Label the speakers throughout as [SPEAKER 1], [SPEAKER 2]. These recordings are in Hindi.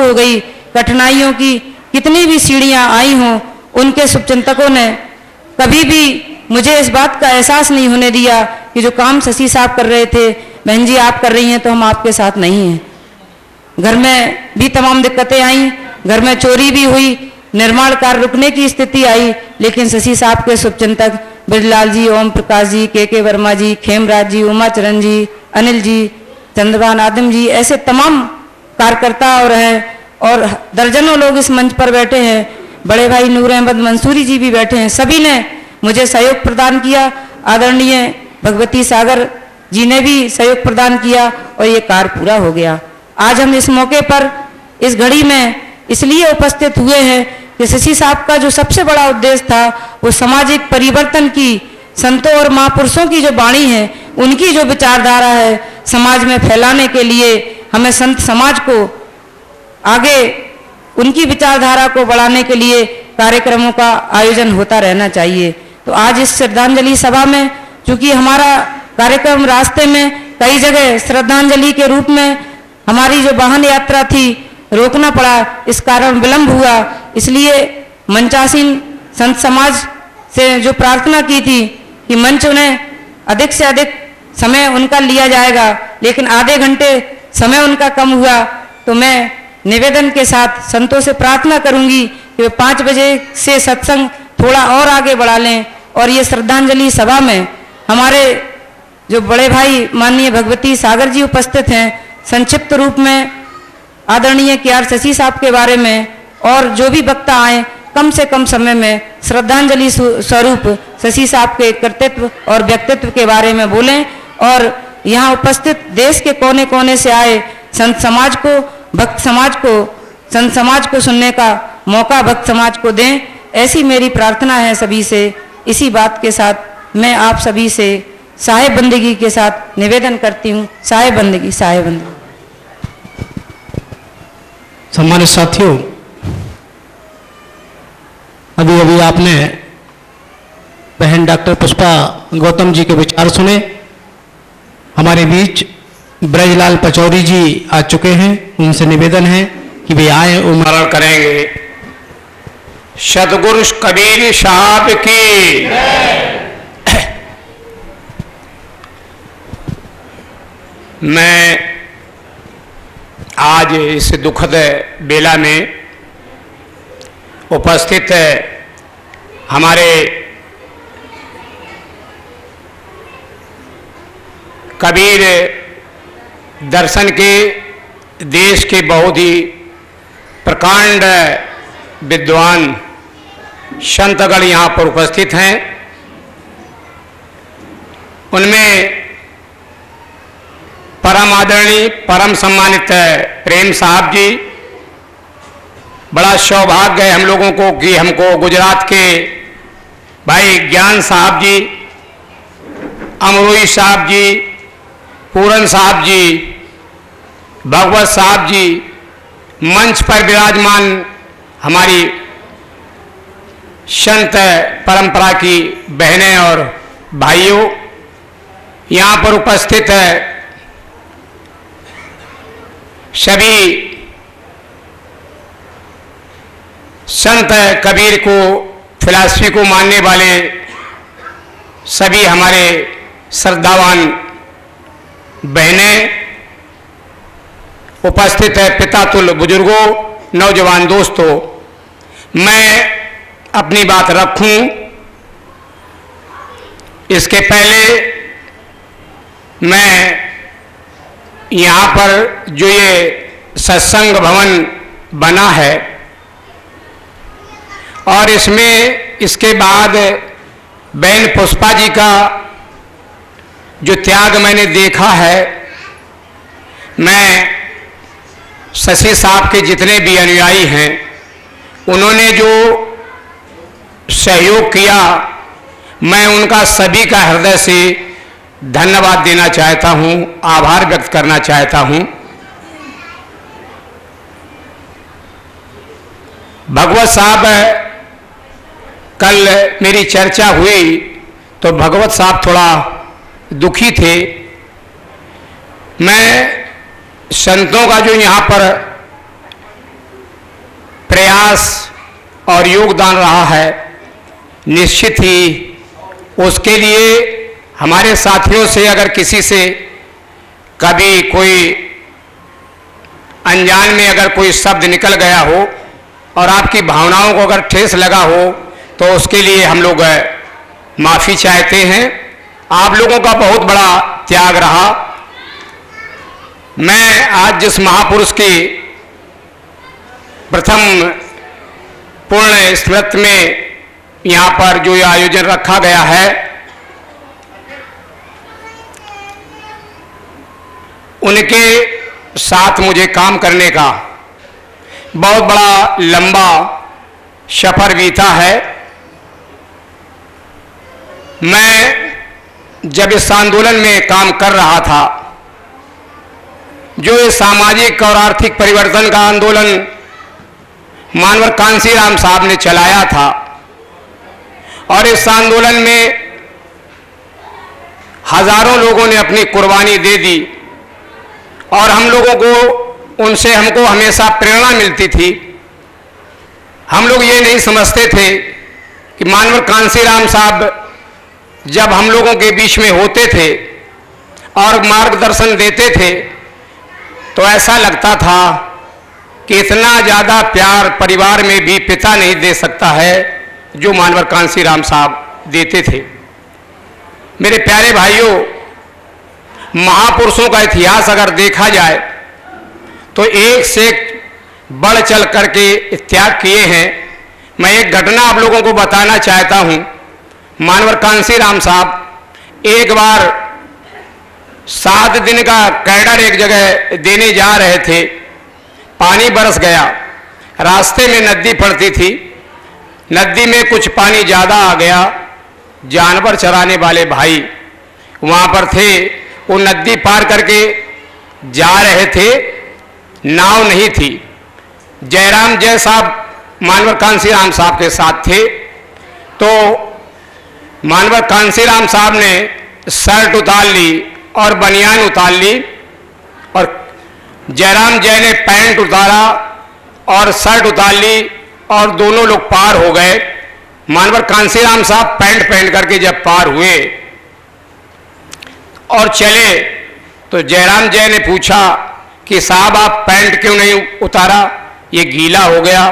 [SPEAKER 1] हो गई, कठिनाइयों की कितनी भी सीढ़ियां आई हों, उनके शुभचिंतकों ने कभी भी मुझे इस बात का एहसास नहीं होने दिया कि जो काम शशि साहब कर रहे थे, बहन जी आप कर रही हैं तो हम आपके साथ नहीं हैं। घर में भी तमाम दिक्कतें आई, घर में चोरी भी हुई, निर्माण कार्य रुकने की स्थिति आई, लेकिन शशि साहब के शुभचिंतक ब्रजलाल जी, ओम प्रकाश जी, के वर्मा जी, खेमराज जी, उमाचरण जी, अनिल जी, चंद्रभान आदम जी, ऐसे तमाम कार्यकर्ता और हैं, और दर्जनों लोग इस मंच पर बैठे हैं, बड़े भाई नूर अहमद मंसूरी जी भी बैठे हैं, सभी ने मुझे सहयोग प्रदान किया। आदरणीय भगवती सागर जी ने भी सहयोग प्रदान किया और ये कार्य पूरा हो गया। आज हम इस मौके पर इस घड़ी में इसलिए उपस्थित हुए हैं कि शशि साहब का जो सबसे बड़ा उद्देश्य था वो सामाजिक परिवर्तन की, संतों और महापुरुषों की जो वाणी है, उनकी जो विचारधारा है, समाज में फैलाने के लिए हमें संत समाज को आगे उनकी विचारधारा को बढ़ाने के लिए कार्यक्रमों का आयोजन होता रहना चाहिए। तो आज इस श्रद्धांजलि सभा में चूंकि हमारा कार्यक्रम रास्ते में कई जगह श्रद्धांजलि के रूप में हमारी जो वाहन यात्रा थी रोकना पड़ा, इस कारण विलंब हुआ, इसलिए मंचासीन संत समाज से जो प्रार्थना की थी कि मंच उन्हें अधिक से अधिक समय उनका लिया जाएगा, लेकिन आधे घंटे समय उनका कम हुआ, तो मैं निवेदन के साथ संतों से प्रार्थना करूंगी कि वे 5 बजे से सत्संग थोड़ा और आगे बढ़ा लें और ये श्रद्धांजलि सभा में हमारे जो बड़े भाई माननीय भगवती सागर जी उपस्थित हैं, संक्षिप्त रूप में आदरणीय के.आर. शशि साहब के बारे में और जो भी वक्ता आए कम से कम समय में श्रद्धांजलि स्वरूप शशि साहब के कर्तृत्व और व्यक्तित्व के बारे में बोलें और यहाँ उपस्थित देश के कोने कोने से आए संत समाज को, भक्त समाज को, संत समाज को सुनने का मौका भक्त समाज को दें, ऐसी मेरी प्रार्थना है सभी से। इसी बात के साथ मैं आप सभी से साहेब बंदगी के साथ निवेदन करती हूँ। साहेब बंदगी, साहेब बंदगी।
[SPEAKER 2] सम्मानित साथियों, अभी अभी आपने बहन डॉक्टर पुष्पा गौतम जी के विचार सुने। हमारे बीच ब्रजलाल पचौरी जी आ चुके हैं, उनसे निवेदन है कि वे आए और
[SPEAKER 3] स्मरण करेंगे। सतगुरु कबीर साहब की, मैं आज इस दुखद बेला में उपस्थित हमारे कबीर दर्शन के देश के बहुत ही प्रकांड विद्वान संतगण यहाँ पर उपस्थित हैं। उनमें परम आदरणीय, परम सम्मानित प्रेम साहब जी, बड़ा सौभाग्य है हम लोगों को कि हमको गुजरात के भाई ज्ञान साहब जी, अमरोही साहब जी, पूरन साहब जी, भगवत साहब जी, मंच पर विराजमान हमारी संत परंपरा की बहनें और भाइयों, यहाँ पर उपस्थित है सभी संत कबीर को, फिलॉसफी को मानने वाले सभी हमारे श्रद्धावान बहनें उपस्थित है, पितातुल्य बुजुर्गों, नौजवान दोस्तों, मैं अपनी बात रखूं इसके पहले मैं यहाँ पर जो ये सत्संग भवन बना है और इसमें इसके बाद बहन पुष्पा जी का जो त्याग मैंने देखा है, मैं शशि साहब के जितने भी अनुयायी हैं उन्होंने जो सहयोग किया, मैं उनका सभी का हृदय से धन्यवाद देना चाहता हूं, आभार व्यक्त करना चाहता हूं। भगवत साहब, कल मेरी चर्चा हुई तो भगवत साहब थोड़ा दुखी थे। मैं संतों का जो यहाँ पर प्रयास और योगदान रहा है, निश्चित ही उसके लिए हमारे साथियों से अगर किसी से कभी कोई अनजान में अगर कोई शब्द निकल गया हो और आपकी भावनाओं को अगर ठेस लगा हो तो उसके लिए हम लोग माफ़ी चाहते हैं। आप लोगों का बहुत बड़ा त्याग रहा। मैं आज जिस महापुरुष की प्रथम पूर्ण स्मृति में यहाँ पर जो आयोजन रखा गया है, उनके साथ मुझे काम करने का बहुत बड़ा लंबा सफर बीता है। मैं जब इस आंदोलन में काम कर रहा था, जो ये सामाजिक और आर्थिक परिवर्तन का आंदोलन मानवर कांसीराम साहब ने चलाया था, और इस आंदोलन में हजारों लोगों ने अपनी कुर्बानी दे दी और हम लोगों को उनसे हमको हमेशा प्रेरणा मिलती थी। हम लोग ये नहीं समझते थे कि मानवर कांसीराम साहब जब हम लोगों के बीच में होते थे और मार्गदर्शन देते थे तो ऐसा लगता था कि इतना ज़्यादा प्यार परिवार में भी पिता नहीं दे सकता है जो मानवर कांसीराम साहब देते थे। मेरे प्यारे भाइयों, महापुरुषों का इतिहास अगर देखा जाए तो एक से एक बढ़ चल करके त्याग किए हैं। मैं एक घटना आप लोगों को बताना चाहता हूं। मानवर कांसीराम साहब एक बार 7 दिन का कैडर एक जगह देने जा रहे थे, पानी बरस गया, रास्ते में नदी पड़ती थी, नदी में कुछ पानी ज़्यादा आ गया। जानवर चराने वाले भाई वहाँ पर थे, वो नदी पार करके जा रहे थे, नाव नहीं थी। जयराम जय साहब मानवर कांसीराम साहब के साथ थे, तो मानवर कांसीराम साहब ने शर्ट उतार ली और बनियान उतार ली, और जयराम जय ने पैंट उतारा और शर्ट उतार ली, और दोनों लोग पार हो गए। मानवर कांसीराम साहब पैंट पहन करके जब पार हुए और चले तो जयराम जय ने पूछा कि साहब आप पैंट क्यों नहीं उतारा, ये गीला हो गया,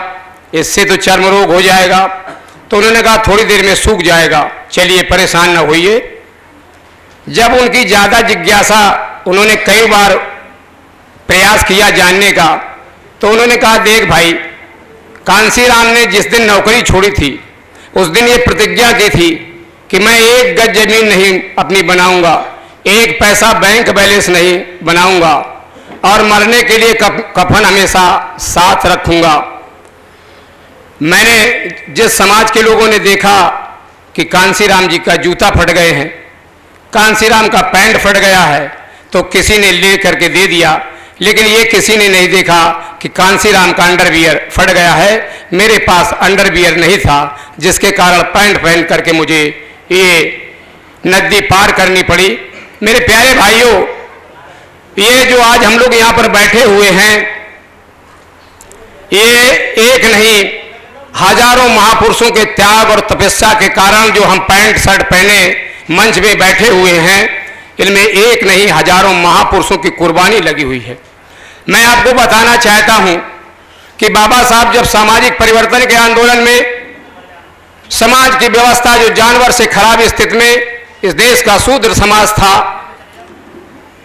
[SPEAKER 3] इससे तो चर्म रोग हो जाएगा। तो उन्होंने कहा थोड़ी देर में सूख जाएगा, चलिए परेशान न होइए। जब उनकी ज़्यादा जिज्ञासा, उन्होंने कई बार प्रयास किया जानने का, तो उन्होंने कहा देख भाई, कांसीराम ने जिस दिन नौकरी छोड़ी थी उस दिन ये प्रतिज्ञा की थी कि मैं 1 गज जमीन नहीं अपनी बनाऊंगा, 1 पैसा बैंक बैलेंस नहीं बनाऊंगा, और मरने के लिए कफन हमेशा साथ रखूंगा। मैंने जिस समाज के लोगों ने देखा कि कांसीराम जी का जूता फट गए हैं, कांसीराम का पैंट फट गया है, तो किसी ने ले करके दे दिया, लेकिन ये किसी ने नहीं देखा कि कांसीराम का अंडरवियर फट गया है। मेरे पास अंडरवियर नहीं था, जिसके कारण पैंट पहन करके मुझे ये नदी पार करनी पड़ी। मेरे प्यारे भाइयों, ये जो आज हम लोग यहाँ पर बैठे हुए हैं, ये एक नहीं हजारों महापुरुषों के त्याग और तपस्या के कारण जो हम पैंट शर्ट पहने मंच में बैठे हुए हैं, इनमें एक नहीं हजारों महापुरुषों की कुर्बानी लगी हुई है। मैं आपको बताना चाहता हूं कि बाबा साहब जब सामाजिक परिवर्तन के आंदोलन में समाज की व्यवस्था जो जानवर से खराब स्थिति में इस देश का शूद्र समाज था,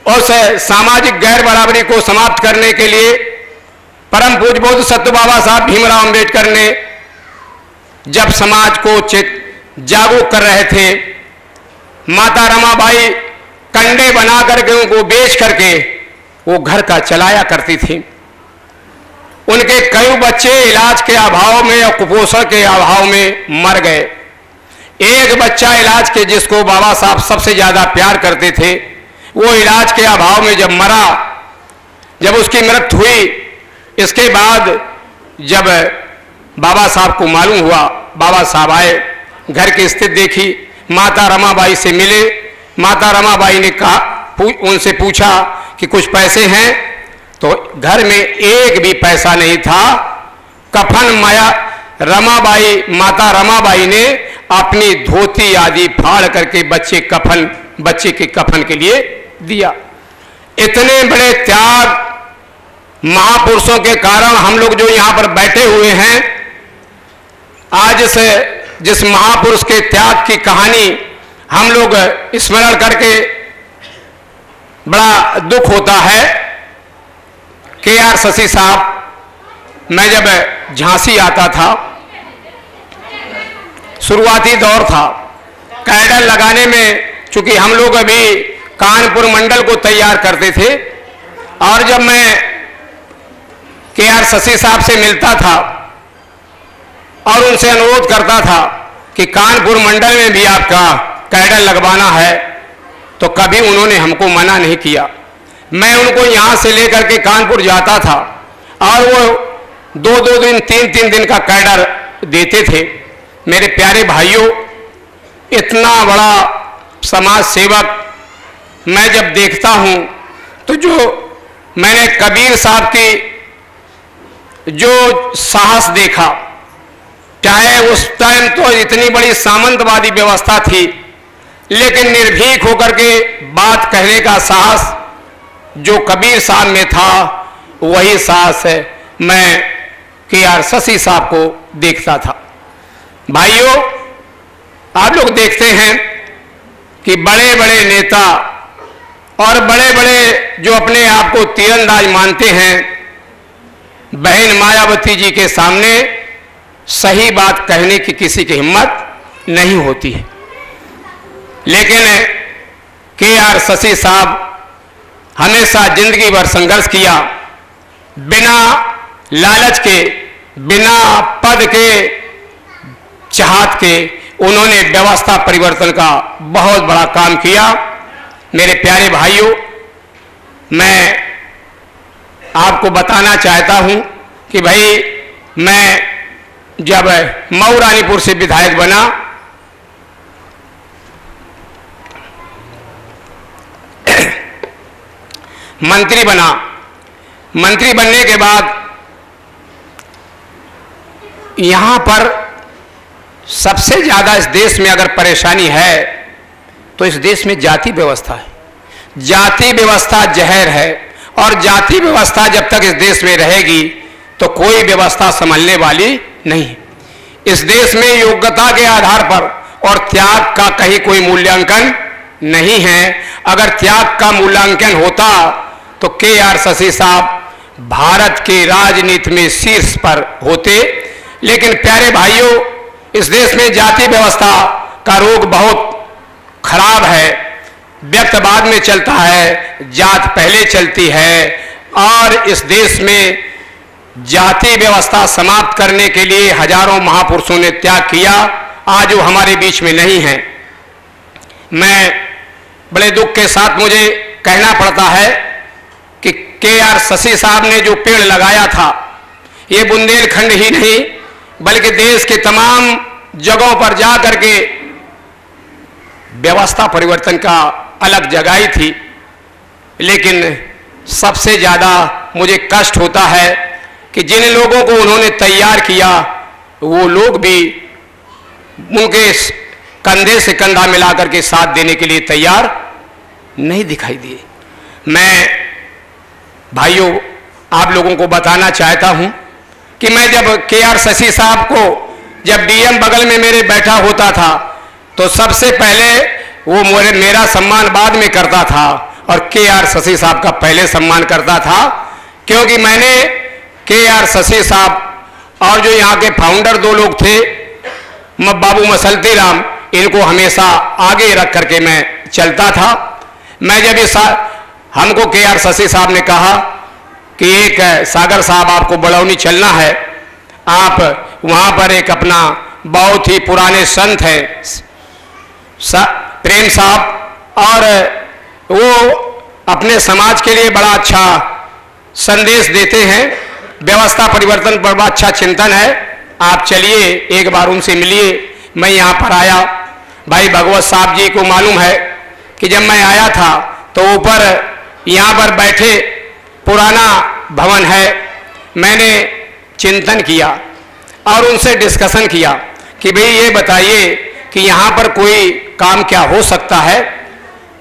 [SPEAKER 3] और सामाजिक गैर बराबरी को समाप्त करने के लिए परम पूज्य बोध सत्य बाबा साहब भीमराव अंबेडकर ने जब समाज को जागरूक कर रहे थे, माता रमाबाई कंडे बना करके उनको बेच करके वो घर का चलाया करती थी। उनके कई बच्चे इलाज के अभाव में और कुपोषण के अभाव में मर गए। एक बच्चा इलाज के जिसको बाबा साहब सबसे ज्यादा प्यार करते थे, वो इलाज के अभाव में जब मरा, जब उसकी मृत्यु हुई, इसके बाद जब बाबा साहब को मालूम हुआ, बाबा साहब आए, घर की स्थिति देखी, माता रमाबाई से मिले। माता रमाबाई ने कहा, उनसे पूछा कि कुछ पैसे हैं, तो घर में एक भी पैसा नहीं था। कफन माया रमाबाई, माता रमाबाई ने अपनी धोती आदि फाड़ करके बच्चे के कफन के लिए दिया। इतने बड़े त्याग महापुरुषों के कारण हम लोग जो यहाँ पर बैठे हुए हैं, आज से जिस महापुरुष के त्याग की कहानी हम लोग स्मरण करके बड़ा दुख होता है। के.आर. शशि साहब, मैं जब झांसी आता था, शुरुआती दौर था, कैडर लगाने में, चूंकि हम लोग अभी कानपुर मंडल को तैयार करते थे, और जब मैं के.आर. शशि साहब से मिलता था और उनसे अनुरोध करता था कि कानपुर मंडल में भी आपका कैडर लगवाना है, तो कभी उन्होंने हमको मना नहीं किया। मैं उनको यहाँ से लेकर के कानपुर जाता था और वो 2-2 दिन 3-3 दिन का कैडर देते थे। मेरे प्यारे भाइयों, इतना बड़ा समाज सेवक मैं जब देखता हूँ, तो जो मैंने कबीर साहब की जो साहस देखा, चाहे उस टाइम तो इतनी बड़ी सामंतवादी व्यवस्था थी, लेकिन निर्भीक होकर के बात कहने का साहस जो कबीर साहब में था, वही साहस है मैं के.आर. शशि साहब को देखता था। भाइयों, आप लोग देखते हैं कि बड़े बड़े नेता और बड़े बड़े जो अपने आप को तीरंदाज मानते हैं, बहन मायावती जी के सामने सही बात कहने की किसी की हिम्मत नहीं होती है। लेकिन के.आर. शशि साहब हमेशा जिंदगी भर संघर्ष किया, बिना लालच के, बिना पद के चाहत के उन्होंने व्यवस्था परिवर्तन का बहुत बड़ा काम किया। मेरे प्यारे भाइयों, मैं आपको बताना चाहता हूं कि भाई, मैं जब मऊ रानीपुर से विधायक बना, मंत्री बनने के बाद यहां पर सबसे ज्यादा इस देश में अगर परेशानी है तो इस देश में जाति व्यवस्था है। जाति व्यवस्था जहर है, और जाति व्यवस्था जब तक इस देश में रहेगी तो कोई व्यवस्था संभलने वाली नहीं। इस देश में योग्यता के आधार पर और त्याग का कहीं कोई मूल्यांकन नहीं है। अगर त्याग का मूल्यांकन होता तो के.आर. शशि साहब भारत के राजनीति में शीर्ष पर होते। लेकिन प्यारे भाइयों, इस देश में जाति व्यवस्था का रोग बहुत खराब है। व्यक्तवाद में चलता है, जात पहले चलती है, और इस देश में जाति व्यवस्था समाप्त करने के लिए हजारों महापुरुषों ने त्याग किया। आज वो हमारे बीच में नहीं है। मैं बड़े दुख के साथ मुझे कहना पड़ता है कि के.आर. शशि साहब ने जो पेड़ लगाया था, ये बुंदेलखंड ही नहीं बल्कि देश के तमाम जगहों पर जा करके व्यवस्था परिवर्तन का अलग जगाई थी। लेकिन सबसे ज़्यादा मुझे कष्ट होता है कि जिन लोगों को उन्होंने तैयार किया, वो लोग भी उनके कंधे से कंधा मिलाकर के साथ देने के लिए तैयार नहीं दिखाई दिए। मैं भाइयों, आप लोगों को बताना चाहता हूं कि मैं जब के.आर. शशि साहब को जब डीएम बगल में मेरे बैठा होता था, तो सबसे पहले वो मेरा सम्मान बाद में करता था और के.आर. शशि साहब का पहले सम्मान करता था। क्योंकि मैंने के.आर. शशि साहब और जो यहाँ के फाउंडर 2 लोग थे, बाबू मसलती राम, इनको हमेशा आगे रख करके मैं चलता था। मैं जब इस हमको के.आर. शशि साहब ने कहा कि एक सागर साहब आपको बड़ौनी चलना है, आप वहाँ पर एक अपना बहुत ही पुराने संत हैं प्रेम साहब, और वो अपने समाज के लिए बड़ा अच्छा संदेश देते हैं, व्यवस्था परिवर्तन पर बड़ा अच्छा चिंतन है, आप चलिए एक बार उनसे मिलिए। मैं यहाँ पर आया। भाई भगवत साहब जी को मालूम है कि जब मैं आया था तो ऊपर यहाँ पर बैठे पुराना भवन है, मैंने चिंतन किया और उनसे डिस्कशन किया कि भाई ये बताइए कि यहाँ पर कोई काम क्या हो सकता है।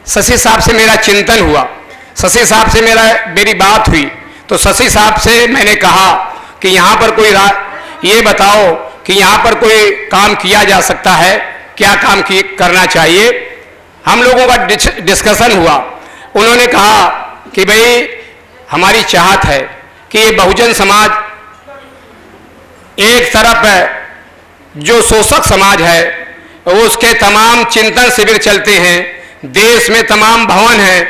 [SPEAKER 3] शशि साहब से मेरा चिंतन हुआ, शशि साहब से मेरी बात हुई, तो शशि साहब से मैंने कहा कि यहाँ पर कोई ये बताओ कि यहाँ पर कोई काम किया जा सकता है, क्या काम करना चाहिए। हम लोगों का डिस्कशन हुआ। उन्होंने कहा कि भाई हमारी चाहत है कि ये बहुजन समाज एक तरफ जो शोषक समाज है उसके तमाम चिंतन शिविर चलते हैं, देश में तमाम भवन हैं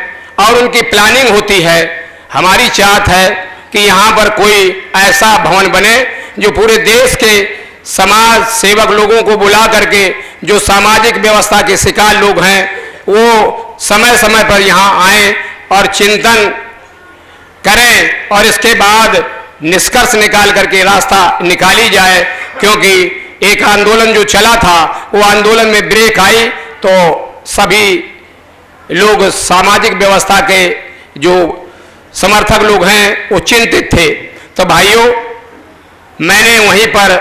[SPEAKER 3] और उनकी प्लानिंग होती है। हमारी चाहत है कि यहाँ पर कोई ऐसा भवन बने जो पूरे देश के समाज सेवक लोगों को बुला करके जो सामाजिक व्यवस्था के शिकार लोग हैं वो समय समय पर यहाँ आएं और चिंतन करें और इसके बाद निष्कर्ष निकाल करके रास्ता निकाली जाए। क्योंकि एक आंदोलन जो चला था वो आंदोलन में ब्रेक आई तो सभी लोग सामाजिक व्यवस्था के जो समर्थक लोग हैं वो चिंतित थे। तो भाइयों, मैंने वहीं पर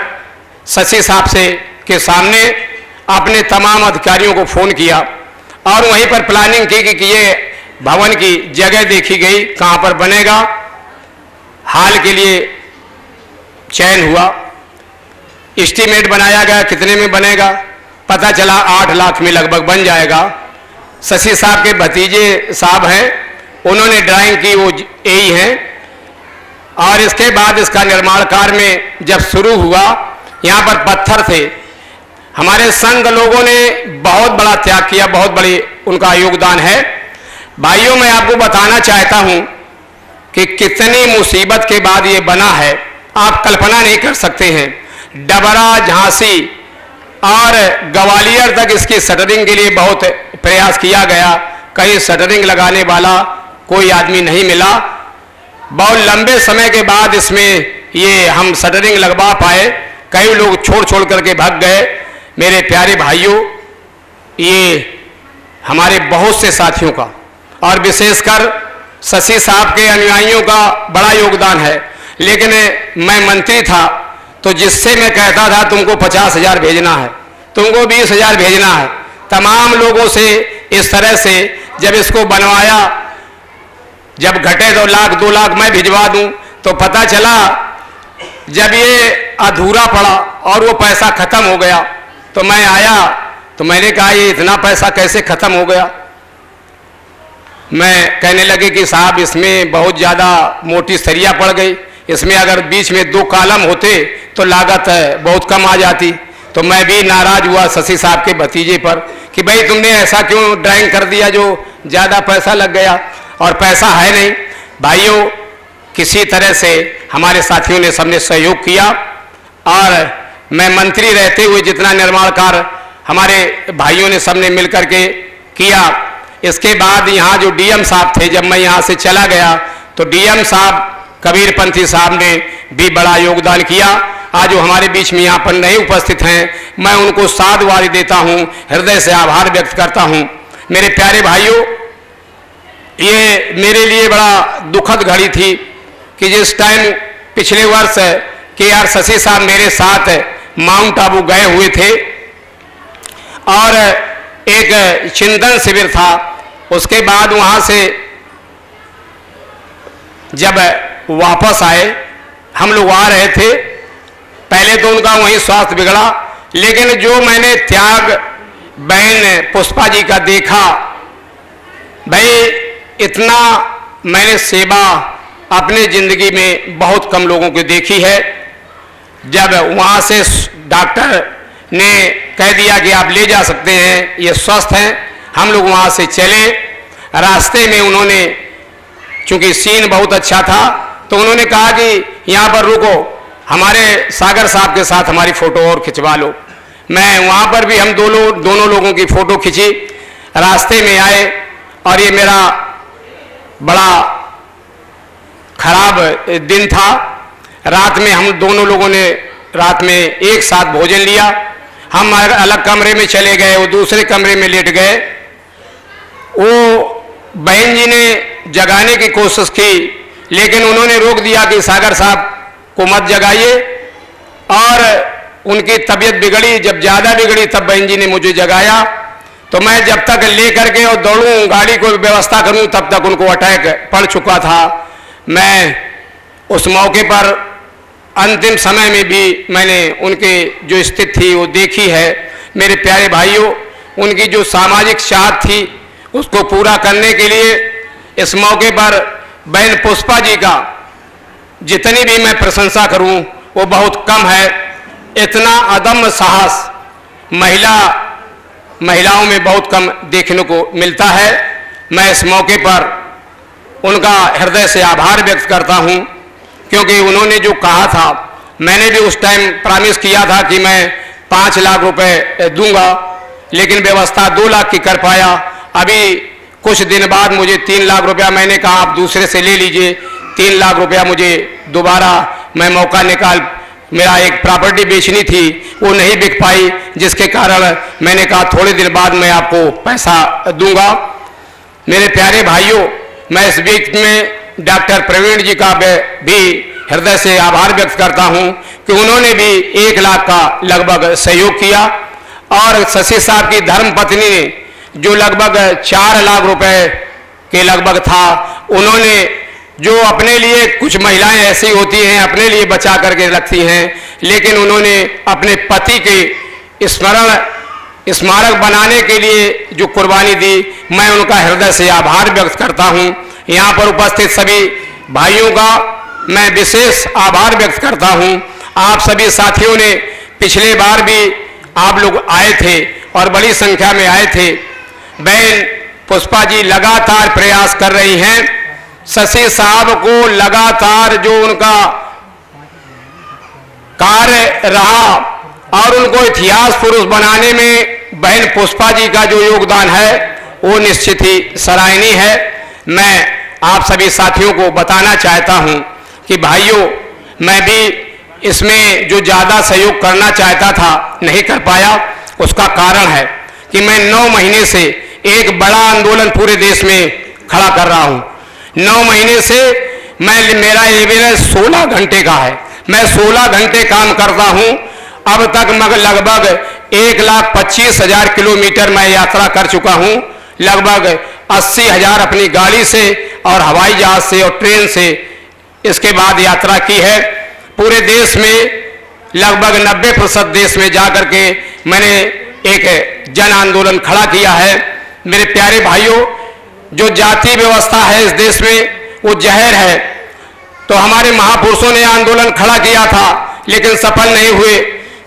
[SPEAKER 3] शशि साहब से के सामने अपने तमाम अधिकारियों को फ़ोन किया और वहीं पर प्लानिंग की कि ये भवन की जगह देखी गई कहाँ पर बनेगा। हाल के लिए चयन हुआ, एस्टीमेट बनाया गया कितने में बनेगा, पता चला 8 लाख में लगभग बन जाएगा। शशि साहब के भतीजे साहब हैं, उन्होंने ड्राइंग की, वो यही हैं। और इसके बाद इसका निर्माण कार्य में जब शुरू हुआ, यहाँ पर पत्थर थे। हमारे संघ लोगों ने बहुत बड़ा त्याग किया, बहुत बड़ी उनका योगदान है। भाइयों, मैं आपको बताना चाहता हूँ कि कितनी मुसीबत के बाद ये बना है, आप कल्पना नहीं कर सकते हैं। डबरा, झांसी और ग्वालियर तक इसकी शटरिंग के लिए बहुत प्रयास किया गया, कहीं शटरिंग लगाने वाला कोई आदमी नहीं मिला। बहुत लंबे समय के बाद इसमें ये हम शटरिंग लगवा पाए, कई लोग छोड़ करके भाग गए। मेरे प्यारे भाइयों, ये हमारे बहुत से साथियों का और विशेषकर शशि साहब के अनुयायियों का बड़ा योगदान है। लेकिन मैं मंत्री था तो जिससे मैं कहता था तुमको 50,000 भेजना है, तुमको 20,000 भेजना है, तमाम लोगों से इस तरह से जब इसको बनवाया, जब घटे तो लाख 2 लाख मैं भिजवा दूं, तो पता चला जब ये अधूरा पड़ा और वो पैसा खत्म हो गया तो मैं आया तो मैंने कहा ये इतना पैसा कैसे खत्म हो गया। मैं कहने लगे कि साहब इसमें बहुत ज़्यादा मोटी सरिया पड़ गई, इसमें अगर बीच में 2 कॉलम होते तो लागत बहुत कम आ जाती। तो मैं भी नाराज हुआ शशि साहब के भतीजे पर कि भाई तुमने ऐसा क्यों ड्राइंग कर दिया जो ज़्यादा पैसा लग गया, और पैसा है नहीं। भाइयों, किसी तरह से हमारे साथियों ने सबने सहयोग किया और मैं मंत्री रहते हुए जितना निर्माण कार्य हमारे भाइयों ने सबने मिलकर के किया। इसके बाद यहाँ जो डीएम साहब थे, जब मैं यहाँ से चला गया तो डीएम साहब कबीर पंथी साहब ने भी बड़ा योगदान किया। आज वो हमारे बीच में यहाँ पर नहीं उपस्थित हैं, मैं उनको साधुवाद देता हूँ, हृदय से आभार व्यक्त करता हूँ। मेरे प्यारे भाइयों, ये मेरे लिए बड़ा दुखद घड़ी थी कि जिस टाइम पिछले वर्ष KR शशि साहब मेरे साथ माउंट आबू गए हुए थे और एक चिंतन शिविर था, उसके बाद वहाँ से जब वापस आए, हम लोग आ रहे थे, पहले तो उनका वहीं स्वास्थ्य बिगड़ा, लेकिन जो मैंने त्याग बहन पुष्पा जी का देखा, भाई इतना मैंने सेवा अपने ज़िंदगी में बहुत कम लोगों की देखी है। जब वहाँ से डॉक्टर ने कह दिया कि आप ले जा सकते हैं, ये स्वस्थ हैं, हम लोग वहाँ से चले। रास्ते में उन्होंने, चूँकि सीन बहुत अच्छा था, तो उन्होंने कहा कि यहाँ पर रुको, हमारे सागर साहब के साथ हमारी फ़ोटो और खिंचवा लो। मैं वहाँ पर भी हम दोनों लोगों की फ़ोटो खिंची। रास्ते में आए और ये मेरा बड़ा खराब दिन था। रात में हम दोनों लोगों ने रात में एक साथ भोजन लिया। हम अलग कमरे में चले गए, वो दूसरे कमरे में लेट गए। वो बहन जी ने जगाने की कोशिश की, लेकिन उन्होंने रोक दिया कि सागर साहब को मत जगाइए। और उनकी तबीयत बिगड़ी, जब ज़्यादा बिगड़ी तब बहन जी ने मुझे जगाया। तो मैं जब तक ले करके और दौड़ूं, गाड़ी को व्यवस्था करूं, तब तक उनको अटैक पड़ चुका था। मैं उस मौके पर अंतिम समय में भी मैंने उनके जो स्थिति थी वो देखी है। मेरे प्यारे भाइयों, उनकी जो सामाजिक चाहत थी उसको पूरा करने के लिए इस मौके पर बहन पुष्पा जी का जितनी भी मैं प्रशंसा करूं वो बहुत कम है। इतना अदम्य साहस महिलाओं में बहुत कम देखने को मिलता है। मैं इस मौके पर उनका हृदय से आभार व्यक्त करता हूं, क्योंकि उन्होंने जो कहा था, मैंने भी उस टाइम प्रॉमिस किया था कि मैं 5 लाख रुपए दूंगा, लेकिन व्यवस्था 2 लाख की कर पाया। अभी कुछ दिन बाद मुझे 3 लाख रुपया, मैंने कहा आप दूसरे से ले लीजिए। 3 लाख रुपया मुझे दोबारा मैं मौका निकाल, मेरा एक प्रॉपर्टी बेचनी थी वो नहीं बिक पाई, जिसके कारण मैंने कहा थोड़े दिन बाद मैं आपको पैसा दूंगा। मेरे प्यारे भाइयों, मैं इस बीच में डॉक्टर प्रवीण जी का भी हृदय से आभार व्यक्त करता हूं कि उन्होंने भी 1 लाख का लगभग सहयोग किया। और शशि साहब की धर्म पत्नी ने जो लगभग 4 लाख रुपए के लगभग था, उन्होंने जो अपने लिए, कुछ महिलाएं ऐसी होती हैं अपने लिए बचा करके रखती हैं, लेकिन उन्होंने अपने पति के स्मारक बनाने के लिए जो कुर्बानी दी, मैं उनका हृदय से आभार व्यक्त करता हूं। यहाँ पर उपस्थित सभी भाइयों का मैं विशेष आभार व्यक्त करता हूं। आप सभी साथियों ने पिछले बार भी आप लोग आए थे और बड़ी संख्या में आए थे। बहन पुष्पा जी लगातार प्रयास कर रही हैं। शशि साहब को लगातार जो उनका कार्य रहा और उनको इतिहास पुरुष बनाने में बहन पुष्पा जी का जो योगदान है वो निश्चित ही सराहनीय है। मैं आप सभी साथियों को बताना चाहता हूं कि भाइयों, मैं भी इसमें जो ज़्यादा सहयोग करना चाहता था नहीं कर पाया। उसका कारण है कि मैं 9 महीने से एक बड़ा आंदोलन पूरे देश में खड़ा कर रहा हूं। 9 महीने से मेरा एवरेज 16 घंटे का है। मैं 16 घंटे काम करता हूं। अब तक मैं लगभग 1,25,000 किलोमीटर मैं यात्रा कर चुका हूं। लगभग 80,000 अपनी गाड़ी से और हवाई जहाज से और ट्रेन से इसके बाद यात्रा की है। पूरे देश में लगभग 90% देश में जाकर के मैंने एक जन आंदोलन खड़ा किया है। मेरे प्यारे भाइयों, जो जाति व्यवस्था है इस देश में वो जहर है। तो हमारे महापुरुषों ने आंदोलन खड़ा किया था लेकिन सफल नहीं हुए।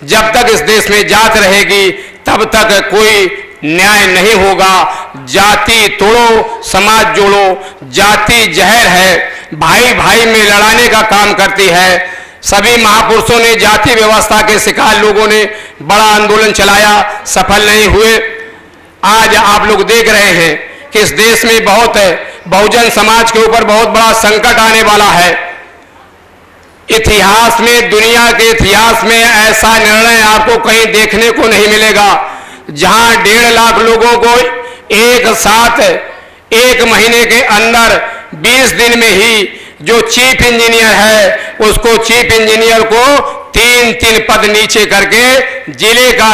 [SPEAKER 3] जब तक इस देश में जात रहेगी तब तक कोई न्याय नहीं होगा। जाति तोड़ो, समाज जोड़ो। जाति जहर है, भाई भाई में लड़ाने का काम करती है। सभी महापुरुषों ने जाति व्यवस्था के शिकार लोगों ने बड़ा आंदोलन चलाया, सफल नहीं हुए। आज आप लोग देख रहे हैं कि इस देश में बहुत बहुजन समाज के ऊपर बहुत बड़ा संकट आने वाला है। इतिहास में, दुनिया के इतिहास में ऐसा निर्णय आपको कहीं देखने को नहीं मिलेगा, जहां 1.5 लाख लोगों को एक साथ 1 महीने के अंदर 20 दिन में ही जो चीफ इंजीनियर है उसको, चीफ इंजीनियर को 3 पद नीचे करके जिले का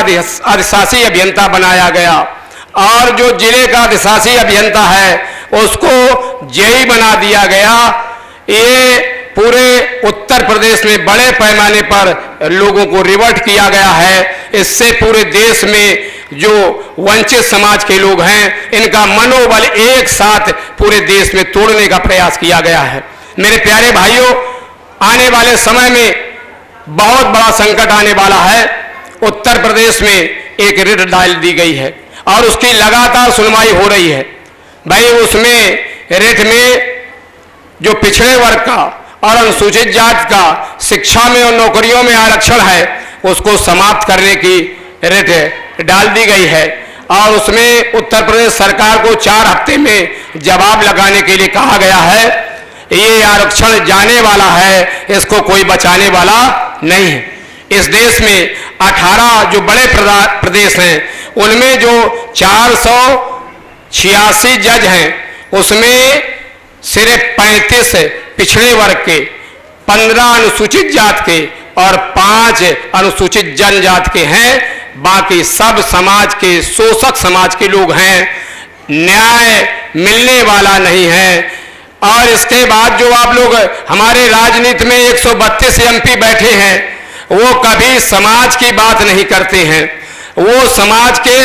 [SPEAKER 3] अधिशासी अभियंता बनाया गया। और जो जिले का अधिशासी अभियंता है उसको जेई बना दिया गया। ये पूरे उत्तर प्रदेश में बड़े पैमाने पर लोगों को रिवर्ट किया गया है। इससे पूरे देश में जो वंचित समाज के लोग हैं इनका मनोबल एक साथ पूरे देश में तोड़ने का प्रयास किया गया है। मेरे प्यारे भाइयों, आने वाले समय में बहुत बड़ा संकट आने वाला है। उत्तर प्रदेश में एक रिट डाल दी गई है और उसकी लगातार सुनवाई हो रही है। भाई उसमें रिट में जो पिछड़े वर्ग का और अनुसूचित जाति का शिक्षा में और नौकरियों में आरक्षण है उसको समाप्त करने की रिट डाल दी गई है। और उसमें उत्तर प्रदेश सरकार को 4 हफ्ते में जवाब लगाने के लिए कहा गया है। ये आरक्षण जाने वाला है, इसको कोई बचाने वाला नहीं है। इस देश में 18 जो बड़े प्रदेश हैं उनमें जो 486 जज हैं उसमें सिर्फ 35 पिछड़े वर्ग के, 15 अनुसूचित जात के और 5 अनुसूचित जनजाति के हैं। बाकी सब समाज के, शोषक समाज के लोग हैं। न्याय मिलने वाला नहीं है। और इसके बाद जो आप लोग हमारे राजनीति में 132 एमपी बैठे हैं, वो कभी समाज की बात नहीं करते हैं। वो समाज के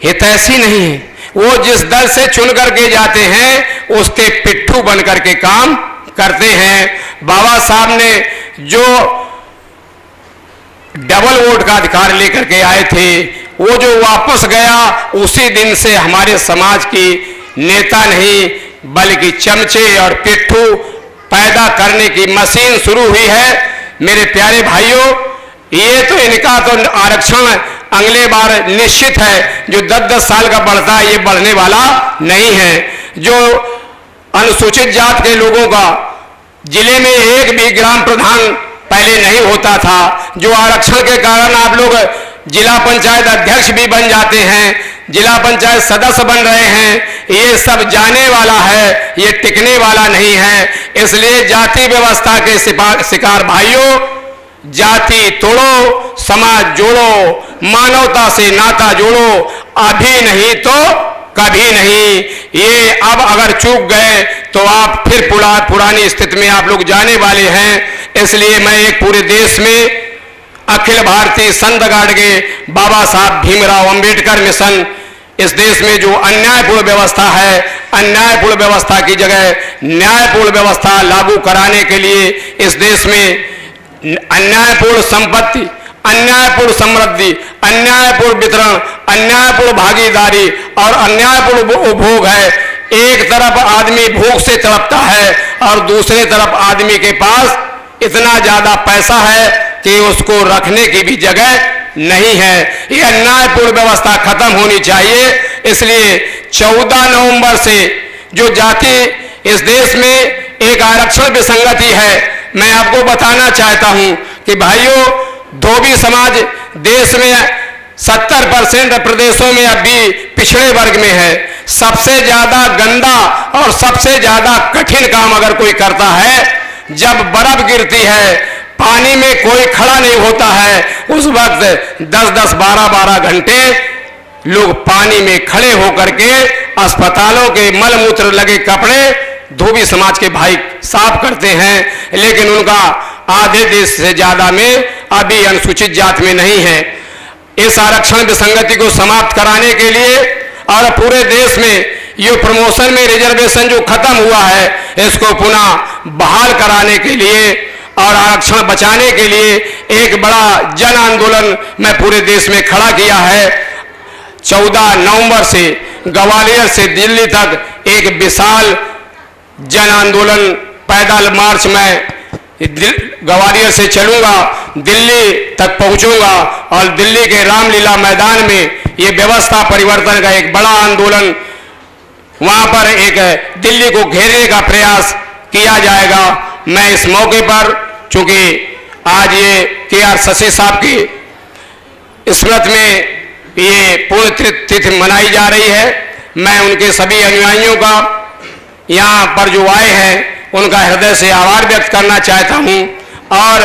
[SPEAKER 3] हितैषी नहीं है। वो जिस दल से चुन करके जाते हैं उसके पिट्ठू बन करके काम करते हैं। बाबा साहब ने जो डबल वोट का अधिकार लेकर के आए थे, वो जो वापस गया, उसी दिन से हमारे समाज की नेता नहीं बल्कि चमचे और पिट्ठू पैदा करने की मशीन शुरू हुई है। मेरे प्यारे भाइयों, ये तो इनका तो आरक्षण अगले बार निश्चित है। जो 10-10 साल का बढ़ता है, ये बढ़ने वाला नहीं है। जो अनुसूचित जात के लोगों का जिले में एक भी ग्राम प्रधान पहले नहीं होता था, जो आरक्षण के कारण आप लोग जिला पंचायत अध्यक्ष भी बन जाते हैं, जिला पंचायत सदस्य बन रहे हैं, ये सब जाने वाला है, ये टिकने वाला नहीं है। इसलिए जाति व्यवस्था के शिकार भाइयों, जाति तोड़ो, समाज जोड़ो, मानवता से नाता जोड़ो, अभी नहीं तो कभी नहीं। ये अब अगर चूक गए तो आप फिर पुरानी स्थिति में आप लोग जाने वाले हैं। इसलिए मैं एक पूरे देश में अखिल भारतीय संत गाड़गे बाबा साहब भीमराव अंबेडकर मिशन, इस देश में जो अन्यायपूर्ण व्यवस्था है, अन्यायपूर्ण व्यवस्था की जगह न्यायपूर्ण व्यवस्था लागू कराने के लिए इस देश में अन्यायपूर्ण संपत्ति, अन्यायपूर्ण समृद्धि, अन्यायपूर्ण वितरण, अन्यायपूर्ण भागीदारी और अन्यायपूर्ण उपभोग है। एक तरफ आदमी भूख से तड़पता है और दूसरे तरफ आदमी के पास इतना ज्यादा पैसा है कि उसको रखने की भी जगह नहीं है। ये अन्यायपूर्ण व्यवस्था खत्म होनी चाहिए। इसलिए 14 नवंबर से जो जाति इस देश में एक आरक्षण विसंगति है, मैं आपको बताना चाहता हूं कि भाइयों, धोबी समाज देश में 70% प्रदेशों में अभी पिछड़े वर्ग में है। सबसे ज्यादा गंदा और सबसे ज्यादा कठिन काम अगर कोई करता है, जब बर्फ गिरती है, पानी में कोई खड़ा नहीं होता है, उस वक्त 10-10, 12-12 घंटे लोग पानी में खड़े होकर के अस्पतालों के मल मूत्र लगे कपड़े धोबी समाज के भाई साफ करते हैं। लेकिन उनका आधे देश से ज्यादा में अभी अनुसूचित जाति में नहीं है। इस आरक्षण विसंगति को समाप्त कराने के लिए और पूरे देश में ये प्रमोशन में रिजर्वेशन जो खत्म हुआ है, इसको पुनः बहाल कराने के लिए और आरक्षण बचाने के लिए एक बड़ा जन आंदोलन मैं पूरे देश में खड़ा किया है। 14 नवंबर से ग्वालियर से दिल्ली तक एक विशाल जन आंदोलन पैदल मार्च में ग्वालियर से चलूंगा, दिल्ली तक पहुंचूंगा और दिल्ली के रामलीला मैदान में ये व्यवस्था परिवर्तन का एक बड़ा आंदोलन, वहां पर एक दिल्ली को घेरने का प्रयास किया जाएगा। मैं इस मौके पर, चूंकि आज ये के.आर. शशि साहब की स्मृति में ये पुण्य तिथि मनाई जा रही है, मैं उनके सभी अनुयायियों का यहाँ पर जो आए हैं उनका हृदय से आभार व्यक्त करना चाहता हूँ। और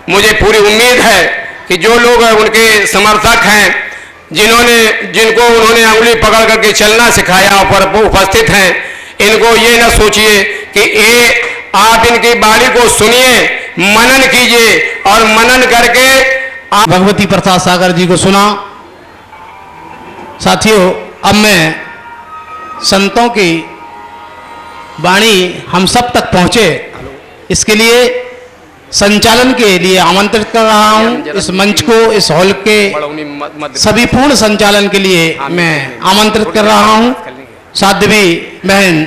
[SPEAKER 3] मुझे पूरी उम्मीद है कि जो लोग उनके समर्थक हैं, जिनको उन्होंने अंगुली पकड़ करके चलना सिखाया पर उपस्थित हैं, इनको ये न सोचिए कि आप इनकी बाणी को सुनिए, मनन कीजिए और मनन करके
[SPEAKER 2] आप भगवती प्रसाद सागर जी को सुना। साथियों, अब मैं संतों की वाणी हम सब तक पहुंचे, इसके लिए संचालन के लिए आमंत्रित कर रहा हूं। इस मंच को, इस हॉल के सभी पूर्ण संचालन के लिए मैं आमंत्रित कर रहा हूं साध्वी बहन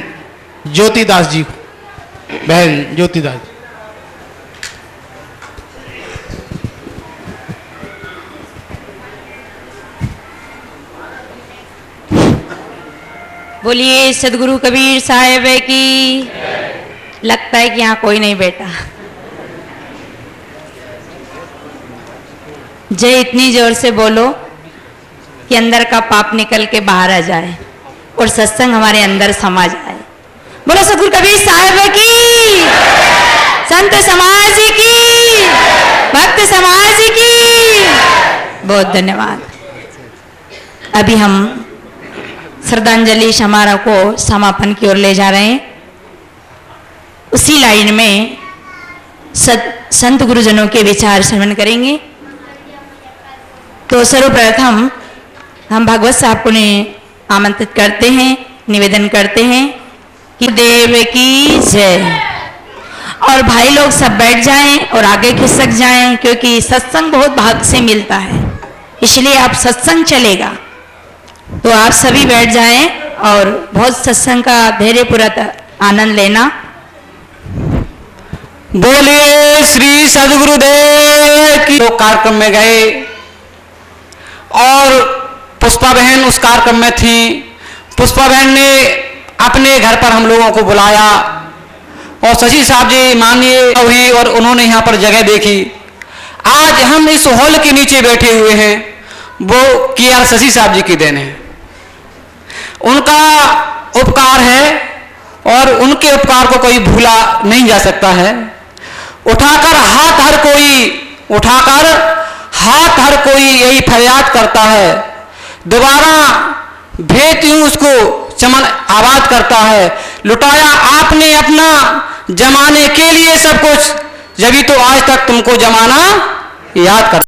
[SPEAKER 2] ज्योतिदास जी को। बहन ज्योतिदास जी।
[SPEAKER 1] बोलिए सदगुरु कबीर साहेब की। लगता है कि यहाँ कोई नहीं बैठा। जय इतनी जोर से बोलो कि अंदर का पाप निकल के बाहर आ जाए और सत्संग हमारे अंदर समा जाए। बोलो सदगुरु कबीर साहेब की। संत समाज की, भक्त समाज की। बहुत धन्यवाद। अभी हम श्रद्धांजलि समारोह को समापन की ओर ले जा रहे हैं। उसी लाइन में संत गुरुजनों के विचार श्रवण करेंगे। तो सर्वप्रथम हम भागवत साहब को आमंत्रित करते हैं, निवेदन करते हैं कि देव की जय। और भाई लोग सब बैठ जाएं और आगे खिसक जाएं, क्योंकि सत्संग बहुत भाग से मिलता है, इसलिए आप सत्संग चलेगा। तो आप सभी बैठ जाएं और बहुत सत्संग का धैर्यपूर्वक आनंद लेना।
[SPEAKER 2] बोलिए श्री सदगुरुदेव की। तो कार्यक्रम में गए और पुष्पा बहन उस कार्यक्रम में थी। पुष्पा बहन ने अपने घर पर हम लोगों को बुलाया और शशि साहब जी माननीय हुई और उन्होंने यहाँ पर जगह देखी। आज हम इस हॉल के नीचे बैठे हुए हैं, वो केआर शशि साहब जी की देन है। उनका उपकार है और उनके उपकार को कोई भूला नहीं जा सकता है। उठाकर हाथ हर कोई यही फरियाद करता है, दोबारा भेद यूं उसको चमन आबाद करता है। लुटाया आपने अपना जमाने के लिए सब कुछ, जभी तो आज तक तुमको जमाना याद कर